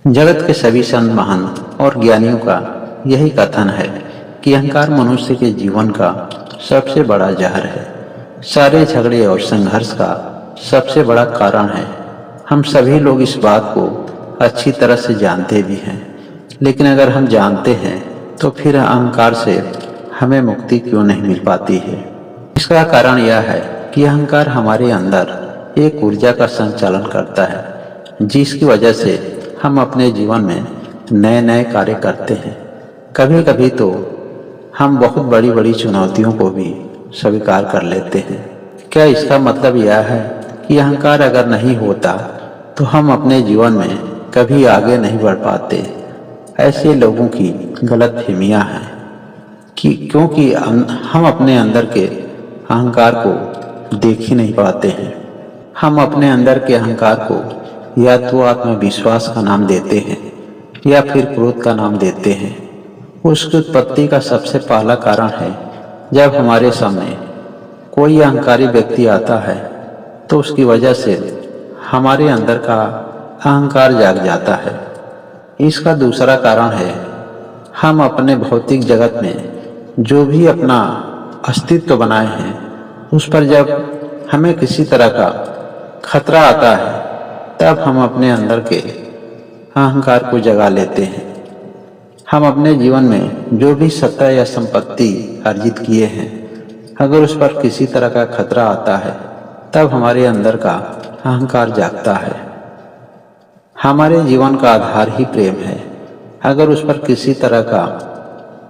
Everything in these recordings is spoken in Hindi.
जगत के सभी संत महंत और ज्ञानियों का यही कथन है कि अहंकार मनुष्य के जीवन का सबसे बड़ा जहर है, सारे झगड़े और संघर्ष का सबसे बड़ा कारण है। हम सभी लोग इस बात को अच्छी तरह से जानते भी हैं, लेकिन अगर हम जानते हैं तो फिर अहंकार से हमें मुक्ति क्यों नहीं मिल पाती है। इसका कारण यह है कि अहंकार हमारे अंदर एक ऊर्जा का संचालन करता है, जिसकी वजह से हम अपने जीवन में नए नए कार्य करते हैं। कभी कभी तो हम बहुत बड़ी बड़ी चुनौतियों को भी स्वीकार कर लेते हैं। क्या इसका मतलब यह है कि अहंकार अगर नहीं होता तो हम अपने जीवन में कभी आगे नहीं बढ़ पाते? ऐसे लोगों की गलतफहमियां हैं कि क्योंकि हम अपने अंदर के अहंकार को देख ही नहीं पाते हैं। हम अपने अंदर के अहंकार को या तो आत्मविश्वास का नाम देते हैं या फिर क्रोध का नाम देते हैं। उसकी उत्पत्ति का सबसे पहला कारण है जब हमारे सामने कोई अहंकारी व्यक्ति आता है तो उसकी वजह से हमारे अंदर का अहंकार जाग जाता है। इसका दूसरा कारण है हम अपने भौतिक जगत में जो भी अपना अस्तित्व बनाए हैं उस पर जब हमें किसी तरह का खतरा आता है तब हम अपने अंदर के अहंकार को जगा लेते हैं। हम अपने जीवन में जो भी सत्ता या संपत्ति अर्जित किए हैं, अगर उस पर किसी तरह का खतरा आता है तब हमारे अंदर का अहंकार जागता है। हमारे जीवन का आधार ही प्रेम है, अगर उस पर किसी तरह का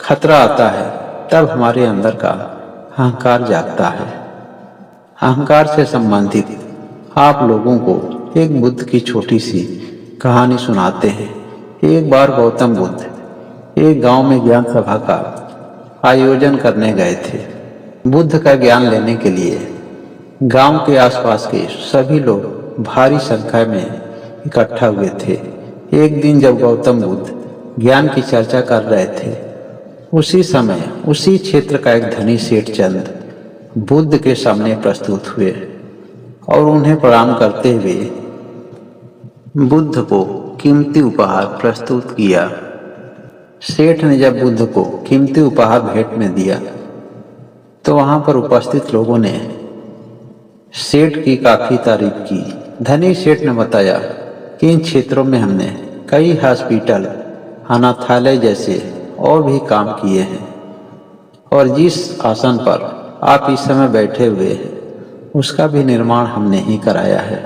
खतरा आता है तब हमारे अंदर का अहंकार जागता है। अहंकार से संबंधित आप लोगों को एक बुद्ध की छोटी सी कहानी सुनाते हैं। एक बार गौतम बुद्ध एक गांव में ज्ञान सभा का आयोजन करने गए थे। बुद्ध का ज्ञान लेने के लिए गांव के आसपास के सभी लोग भारी संख्या में इकट्ठा हुए थे। एक दिन जब गौतम बुद्ध ज्ञान की चर्चा कर रहे थे, उसी समय उसी क्षेत्र का एक धनी सेठ चंद बुद्ध के सामने प्रस्तुत हुए और उन्हें प्रणाम करते हुए बुद्ध को कीमती उपहार प्रस्तुत किया। सेठ ने जब बुद्ध को कीमती उपहार भेंट में दिया तो वहां पर उपस्थित लोगों ने सेठ की काफी तारीफ की। धनी सेठ ने बताया कि इन क्षेत्रों में हमने कई हॉस्पिटल, अनाथालय जैसे और भी काम किए हैं और जिस आसन पर आप इस समय बैठे हुए हैं उसका भी निर्माण हमने ही कराया है।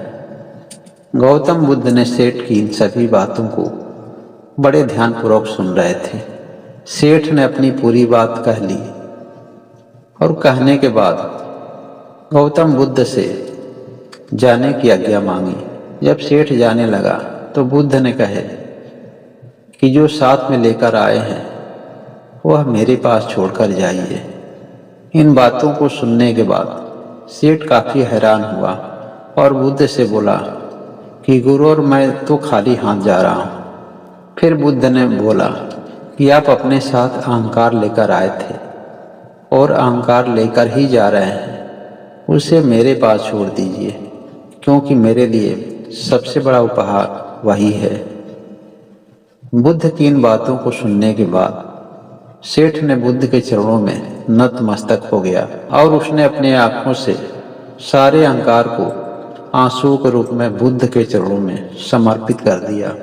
गौतम बुद्ध ने सेठ की इन सभी बातों को बड़े ध्यानपूर्वक सुन रहे थे। सेठ ने अपनी पूरी बात कह ली और कहने के बाद गौतम बुद्ध से जाने की आज्ञा मांगी। जब सेठ जाने लगा तो बुद्ध ने कहे कि जो साथ में लेकर आए हैं वह मेरे पास छोड़कर जाइए। इन बातों को सुनने के बाद सेठ काफी हैरान हुआ और बुद्ध से बोला कि गुरु और मैं तो खाली हाथ जा रहा हूँ। फिर बुद्ध ने बोला कि आप अपने साथ अहंकार लेकर आए थे और अहंकार लेकर ही जा रहे हैं, उसे मेरे पास छोड़ दीजिए, क्योंकि मेरे लिए सबसे बड़ा उपहार वही है। बुद्ध की इन बातों को सुनने के बाद सेठ ने बुद्ध के चरणों में नतमस्तक हो गया और उसने अपने आंखों से सारे अहंकार को आंसुओं के रूप में बुद्ध के चरणों में समर्पित कर दिया।